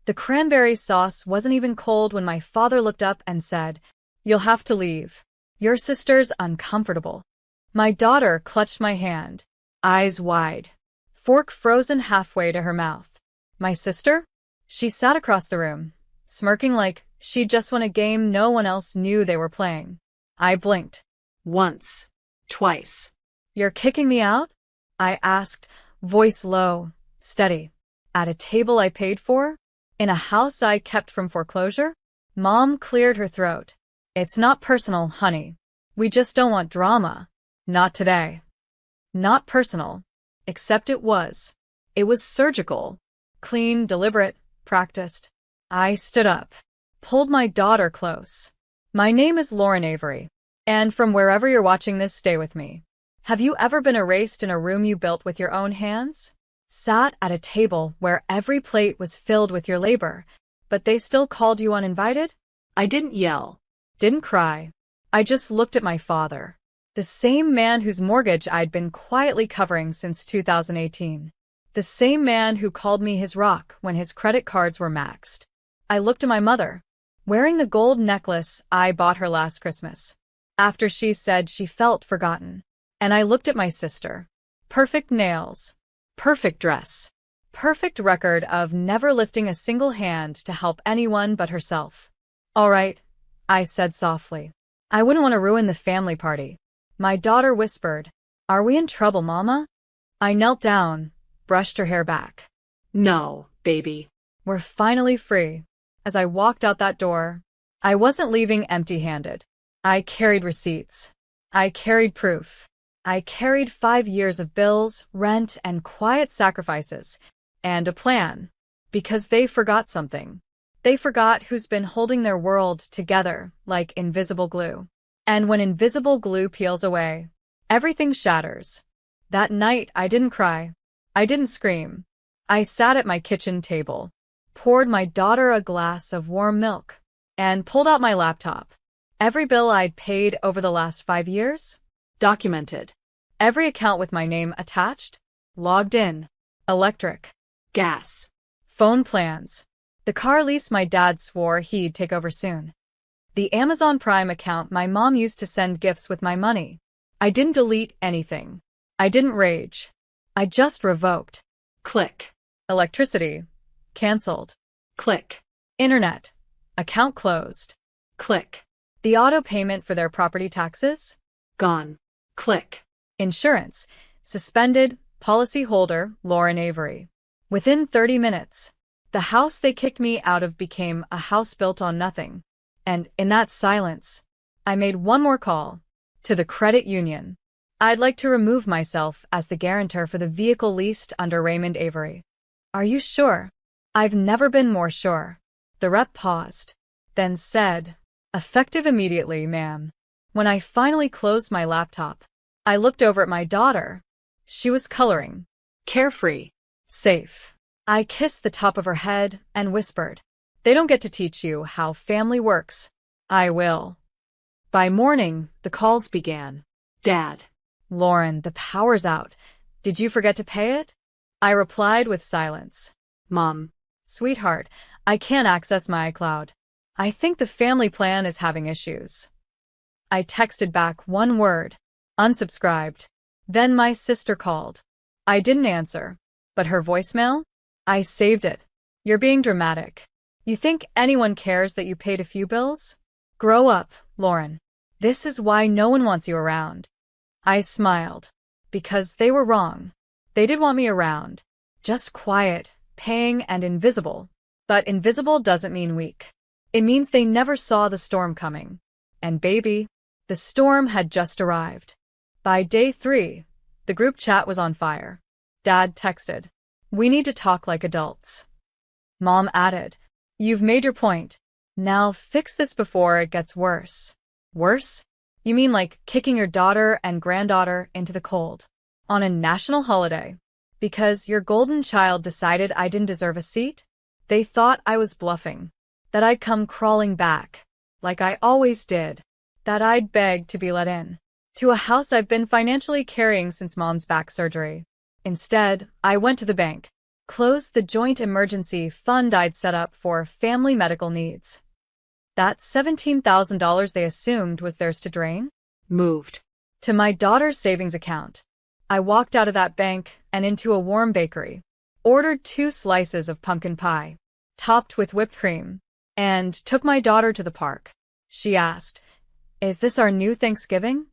The cranberry sauce wasn't even cold when my father looked up and said, "You'll have to leave. Your sister's uncomfortable." My daughter clutched my hand, eyes wide, fork frozen halfway to her mouth. My sister? She sat across the room, smirking like she'd just won a game no one else knew they were playing. I blinked. Once. Twice. "You're kicking me out?" I asked, voice low, steady. "At a table I paid for? In a house I kept from foreclosure?" Mom cleared her throat. "It's not personal, honey. We just don't want drama. Not today." Not personal. Except it was. It was surgical. Clean, deliberate, practiced. I stood up, pulled my daughter close. "My name is Lauren Avery, and from wherever you're watching this, stay with me. Have you ever been erased in a room you built with your own hands? Sat at a table where every plate was filled with your labor, but they still called you uninvited?" I didn't yell. Didn't cry. I just looked at my father. The same man whose mortgage I'd been quietly covering since 2018. The same man who called me his rock when his credit cards were maxed. I looked at my mother, wearing the gold necklace I bought her last Christmas, after she said she felt forgotten. And I looked at my sister. Perfect nails. Perfect dress. Perfect record of never lifting a single hand to help anyone but herself. "All right," I said softly. "I wouldn't want to ruin the family party." My daughter whispered, "Are we in trouble, Mama?" I knelt down, brushed her hair back. No, baby. We're finally free. As I walked out that door, I wasn't leaving empty-handed. I carried receipts. I carried proof. I carried 5 years of bills, rent, and quiet sacrifices, and a plan. Because they forgot something. They forgot who's been holding their world together like invisible glue. And when invisible glue peels away, everything shatters. That night, I didn't cry. I didn't scream. I sat at my kitchen table, poured my daughter a glass of warm milk, and pulled out my laptop. Every bill I'd paid over the last 5 years? Documented. Every account with my name attached? Logged in. Electric. Gas. Phone plans. The car lease my dad swore he'd take over soon. The Amazon Prime account my mom used to send gifts with my money. I didn't delete anything. I didn't rage. I just revoked. Click. Electricity. Cancelled. Click. Internet. Account closed. Click. The auto payment for their property taxes? Gone. Click. Insurance. Suspended. Policyholder, Lauren Avery. Within 30 minutes, the house they kicked me out of became a house built on nothing. And in that silence, I made one more call. To the credit union. "I'd like to remove myself as the guarantor for the vehicle leased under Raymond Avery." "Are you sure?" "I've never been more sure." The rep paused, then said, "Effective immediately, ma'am." When I finally closed my laptop, I looked over at my daughter. She was coloring. Carefree. Safe. I kissed the top of her head and whispered, "They don't get to teach you how family works. I will." By morning, the calls began. Dad. "Lauren, the power's out. Did you forget to pay it?" I replied with silence. Mom. "Sweetheart, I can't access my iCloud. I think the family plan is having issues." I texted back one word. Unsubscribed. Then my sister called. I didn't answer. But her voicemail? I saved it. "You're being dramatic. You think anyone cares that you paid a few bills? Grow up, Lauren. This is why no one wants you around." I smiled. Because they were wrong. They did want me around. Just quiet, paying, and invisible. But invisible doesn't mean weak. It means they never saw the storm coming. And baby, the storm had just arrived. By day 3, the group chat was on fire. Dad texted, "We need to talk like adults." Mom added, "You've made your point. Now fix this before it gets worse." Worse? You mean like kicking your daughter and granddaughter into the cold? On a national holiday? Because your golden child decided I didn't deserve a seat? They thought I was bluffing. That I'd come crawling back, like I always did. That I'd beg to be let in. To a house I've been financially carrying since Mom's back surgery. Instead, I went to the bank. closed the joint emergency fund I'd set up for family medical needs. That $17,000 they assumed was theirs to drain? Moved. To my daughter's savings account. I walked out of that bank and into a warm bakery, ordered 2 slices of pumpkin pie, topped with whipped cream, and took my daughter to the park. She asked, "Is this our new Thanksgiving?"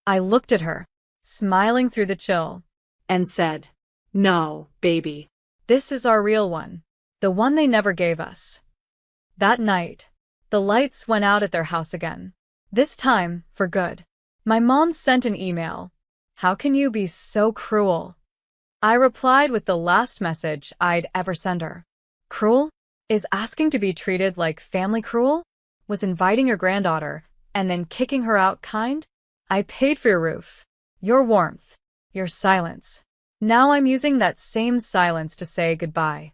I looked at her, smiling through the chill, And said, "No, baby." "This is our real one. The one they never gave us." That night, the lights went out at their house again. This time, for good. My mom sent an email. "How can you be so cruel?" I replied with the last message I'd ever send her. Cruel? Is asking to be treated like family cruel? Was inviting your granddaughter and then kicking her out kind? I paid for your roof, your warmth, your silence. Now I'm using that same silence to say goodbye.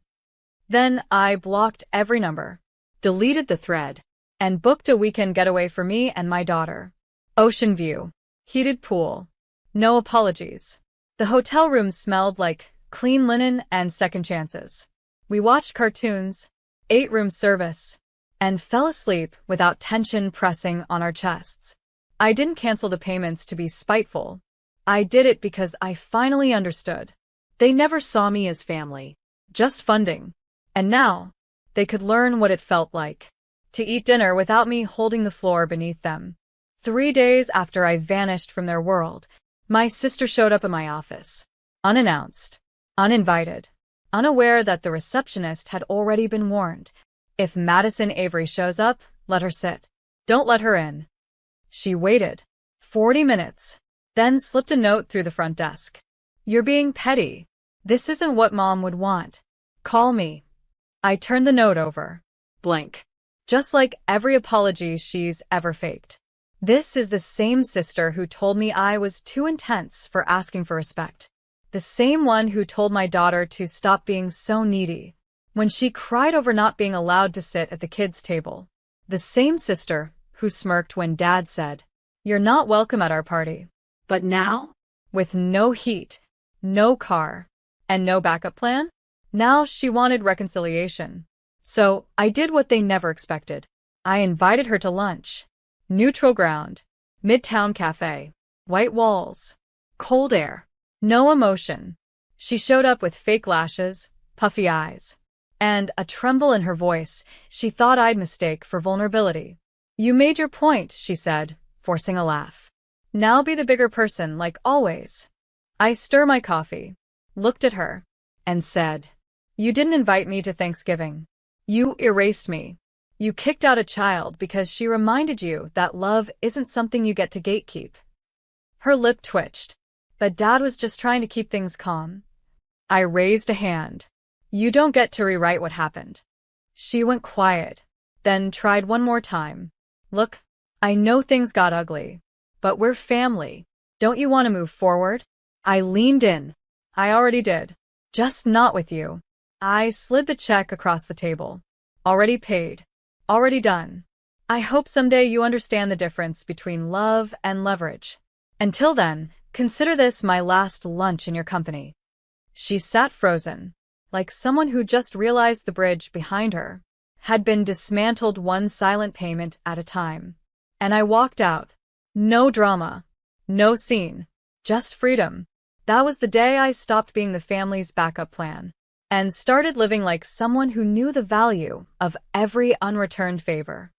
Then I blocked every number, deleted the thread, and booked a weekend getaway for me and my daughter. Ocean view, heated pool, no apologies. The hotel room smelled like clean linen and second chances. We watched cartoons, ate room service, and fell asleep without tension pressing on our chests. I didn't cancel the payments to be spiteful. I did it because I finally understood. They never saw me as family, just funding. And now, they could learn what it felt like to eat dinner without me holding the floor beneath them. 3 days after I vanished from their world, my sister showed up at my office, unannounced, uninvited, unaware that the receptionist had already been warned. "If Madison Avery shows up, let her sit. Don't let her in." She waited 40 minutes, then slipped a note through the front desk. "You're being petty. This isn't what Mom would want. Call me." I turned the note over. Blank. Just like every apology she's ever faked. This is the same sister who told me I was too intense for asking for respect. The same one who told my daughter to stop being so needy when she cried over not being allowed to sit at the kids' table. The same sister who smirked when Dad said, "You're not welcome at our party." But now? With no heat, no car, and no backup plan, now she wanted reconciliation. So I did what they never expected. I invited her to lunch. Neutral ground, Midtown Cafe, white walls, cold air, no emotion. She showed up with fake lashes, puffy eyes, and a tremble in her voice she thought I'd mistake for vulnerability. "You made your point," she said, forcing a laugh. "Now be the bigger person like always." I stir my coffee, looked at her, and said, "You didn't invite me to Thanksgiving. You erased me. You kicked out a child because she reminded you that love isn't something you get to gatekeep." Her lip twitched, but Dad was just trying to keep things calm. I raised a hand. "You don't get to rewrite what happened." She went quiet, then tried one more time. "Look, I know things got ugly, but we're family. Don't you want to move forward?" I leaned in. "I already did. Just not with you." I slid the check across the table. "Already paid. Already done. I hope someday you understand the difference between love and leverage. Until then, consider this my last lunch in your company." She sat frozen, like someone who just realized the bridge behind her had been dismantled one silent payment at a time. And I walked out. No drama. No scene. Just freedom. That was the day I stopped being the family's backup plan and started living like someone who knew the value of every unreturned favor.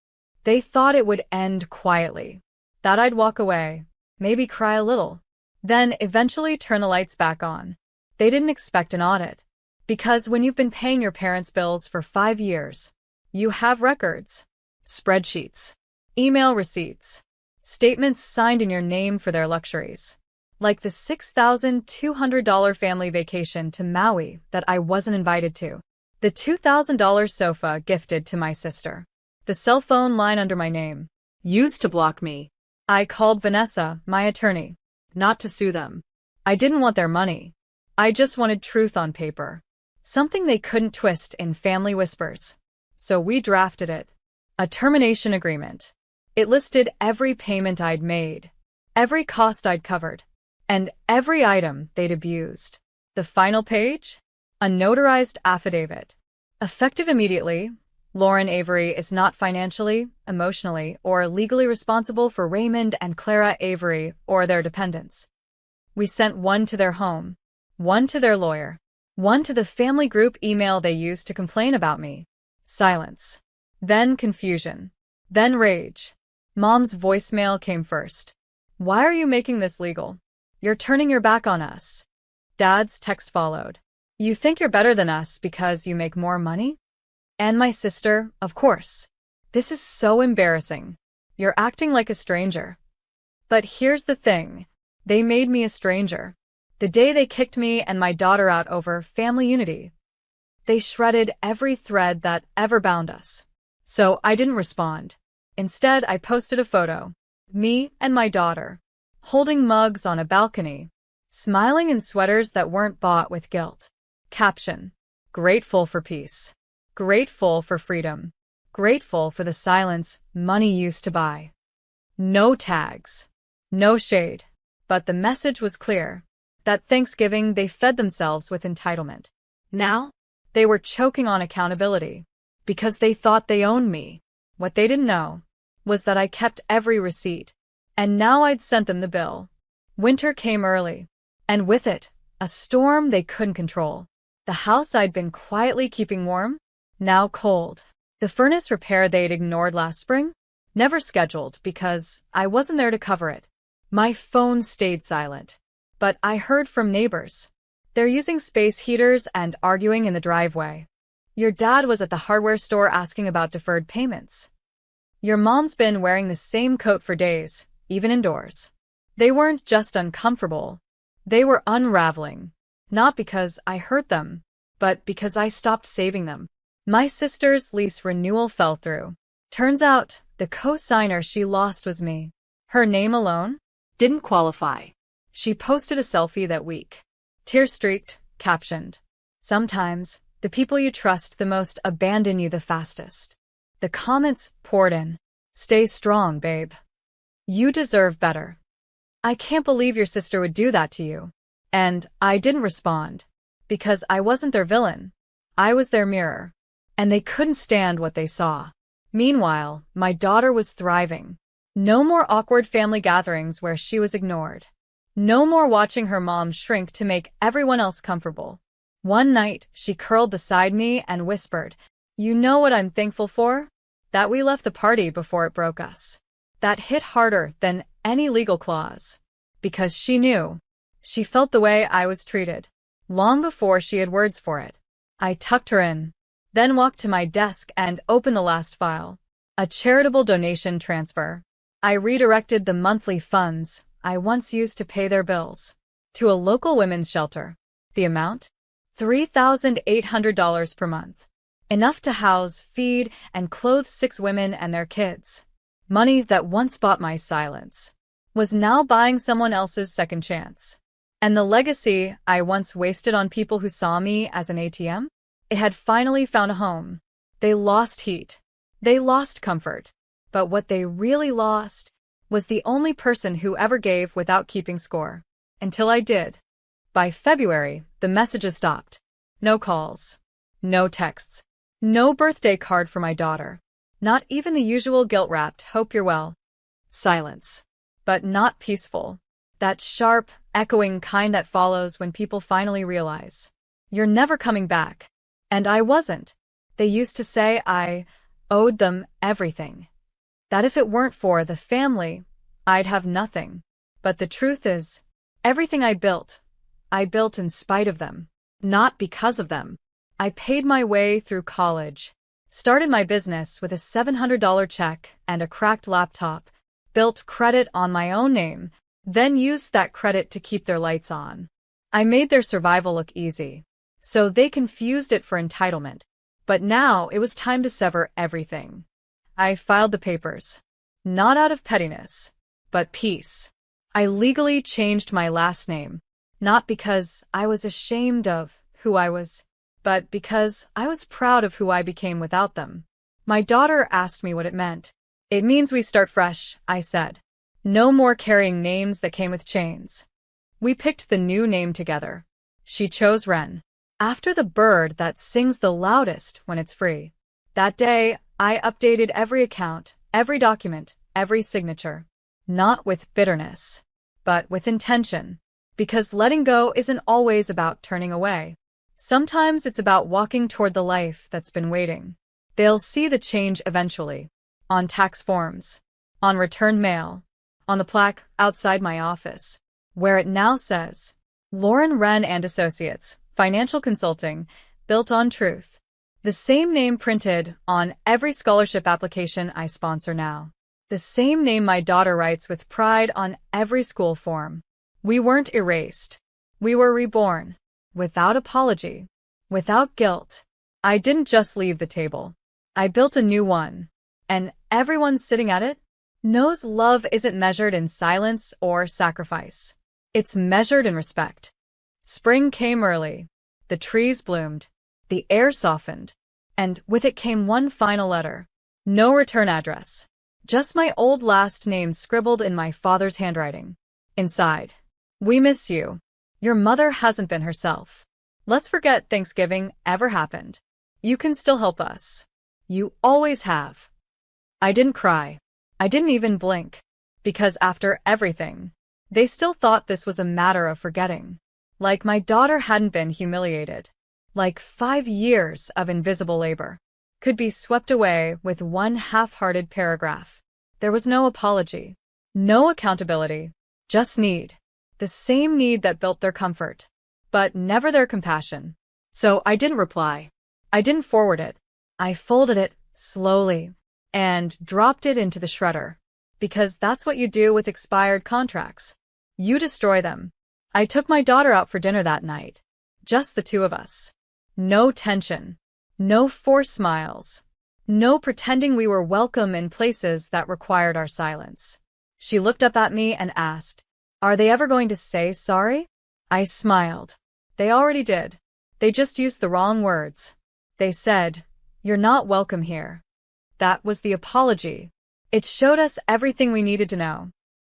They thought it would end quietly, that I'd walk away, maybe cry a little, then eventually turn the lights back on. They didn't expect an audit, because when you've been paying your parents' bills for 5 years, you have records, spreadsheets, email receipts, statements signed in your name for their luxuries. Like the $6,200 family vacation to Maui that I wasn't invited to. The $2,000 sofa gifted to my sister. The cell phone line under my name. Used to block me. I called Vanessa, my attorney. Not to sue them. I didn't want their money. I just wanted truth on paper. Something they couldn't twist in family whispers. So we drafted it. A termination agreement. It listed every payment I'd made, every cost I'd covered, and every item they'd abused. The final page? A notarized affidavit. Effective immediately, Lauren Avery is not financially, emotionally, or legally responsible for Raymond and Clara Avery or their dependents. We sent one to their home, one to their lawyer, one to the family group email they used to complain about me. Silence. Then confusion. Then rage. Mom's voicemail came first. Why are you making this legal? You're turning your back on us. Dad's text followed. You think you're better than us because you make more money? And my sister, of course. This is so embarrassing. You're acting like a stranger. But here's the thing. They made me a stranger. The day they kicked me and my daughter out over family unity. They shredded every thread that ever bound us. So I didn't respond. Instead, I posted a photo. Me and my daughter. Holding mugs on a balcony. Smiling in sweaters that weren't bought with guilt. Caption. Grateful for peace. Grateful for freedom. Grateful for the silence money used to buy. No tags. No shade. But the message was clear. That Thanksgiving they fed themselves with entitlement. Now, they were choking on accountability. Because they thought they owned me. What they didn't know was that I kept every receipt. And now I'd sent them the bill. Winter came early. And with it, a storm they couldn't control. The house I'd been quietly keeping warm, now cold. The furnace repair they'd ignored last spring, never scheduled because I wasn't there to cover it. My phone stayed silent. But I heard from neighbors. They're using space heaters and arguing in the driveway. Your dad was at the hardware store asking about deferred payments. Your mom's been wearing the same coat for days, even indoors. They weren't just uncomfortable. They were unraveling. Not because I hurt them, but because I stopped saving them. My sister's lease renewal fell through. Turns out, the co-signer she lost was me. Her name alone didn't qualify. She posted a selfie that week. Tear-streaked, captioned. Sometimes, the people you trust the most abandon you the fastest. The comments poured in. Stay strong, babe. You deserve better. I can't believe your sister would do that to you. And I didn't respond. Because I wasn't their villain. I was their mirror. And they couldn't stand what they saw. Meanwhile, my daughter was thriving. No more awkward family gatherings where she was ignored. No more watching her mom shrink to make everyone else comfortable. One night, she curled beside me and whispered, "You know what I'm thankful for? That we left the party before it broke us." That hit harder than any legal clause. Because she knew. She felt the way I was treated. Long before she had words for it. I tucked her in. Then walked to my desk and opened the last file. A charitable donation transfer. I redirected the monthly funds I once used to pay their bills to a local women's shelter. The amount? $3,800 per month. Enough to house, feed, and clothe 6 women and their kids. Money that once bought my silence was now buying someone else's second chance. And the legacy I once wasted on people who saw me as an ATM? It had finally found a home. They lost heat. They lost comfort. But what they really lost was the only person who ever gave without keeping score. Until I did. By February, the messages stopped. No calls. No texts. No birthday card for my daughter. Not even the usual guilt-wrapped "hope you're well." Silence. But not peaceful. That sharp, echoing kind that follows when people finally realize you're never coming back. And I wasn't. They used to say I owed them everything. That if it weren't for the family, I'd have nothing. But the truth is, everything I built in spite of them. Not because of them. I paid my way through college. Started my business with a $700 check and a cracked laptop. Built credit on my own name. Then used that credit to keep their lights on. I made their survival look easy. So they confused it for entitlement. But now it was time to sever everything. I filed the papers. Not out of pettiness, but peace. I legally changed my last name. Not because I was ashamed of who I was, but because I was proud of who I became without them. My daughter asked me what it meant. "It means we start fresh," I said. "No more carrying names that came with chains." We picked the new name together. She chose Ren. After the bird that sings the loudest when it's free. That day, I updated every account, every document, every signature. Not with bitterness, but with intention. Because letting go isn't always about turning away. Sometimes it's about walking toward the life that's been waiting. They'll see the change eventually. On tax forms, on returned mail, on the plaque outside my office, where it now says, Lauren Wren and Associates, Financial Consulting, built on truth. The same name printed on every scholarship application I sponsor now. The same name my daughter writes with pride on every school form. We weren't erased. We were reborn. Without apology. Without guilt. I didn't just leave the table. I built a new one. And everyone sitting at it knows love isn't measured in silence or sacrifice. It's measured in respect. Spring came early. The trees bloomed. The air softened. And with it came one final letter. No return address. Just my old last name scribbled in my father's handwriting. Inside. We miss you. Your mother hasn't been herself. Let's forget Thanksgiving ever happened. You can still help us. You always have. I didn't cry. I didn't even blink. Because after everything, they still thought this was a matter of forgetting. Like my daughter hadn't been humiliated. Like 5 years of invisible labor could be swept away with one half-hearted paragraph. There was no apology. No accountability. Just need. The same need that built their comfort. But never their compassion. So I didn't reply. I didn't forward it. I folded it slowly and dropped it into the shredder. Because that's what you do with expired contracts. You destroy them. I took my daughter out for dinner that night. Just the two of us. No tension. No forced smiles. No pretending we were welcome in places that required our silence. She looked up at me and asked, "Are they ever going to say sorry?" I smiled. They already did. They just used the wrong words. They said, "You're not welcome here." That was the apology. It showed us everything we needed to know.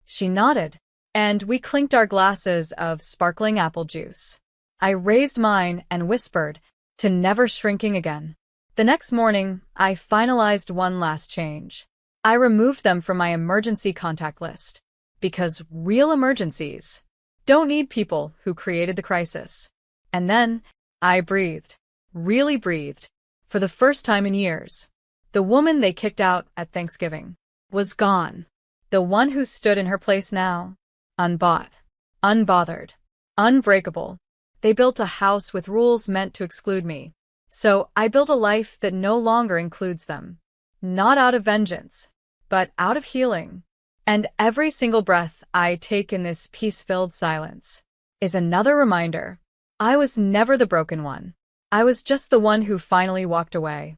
She nodded, and we clinked our glasses of sparkling apple juice. I raised mine and whispered, "To never shrinking again." The next morning, I finalized one last change. I removed them from my emergency contact list. Because real emergencies don't need people who created the crisis. And then, I breathed. Really breathed. For the first time in years. The woman they kicked out at Thanksgiving was gone. The one who stood in her place now. Unbought. Unbothered. Unbreakable. They built a house with rules meant to exclude me. So I built a life that no longer includes them. Not out of vengeance, but out of healing. And every single breath I take in this peace-filled silence is another reminder. I was never the broken one. I was just the one who finally walked away.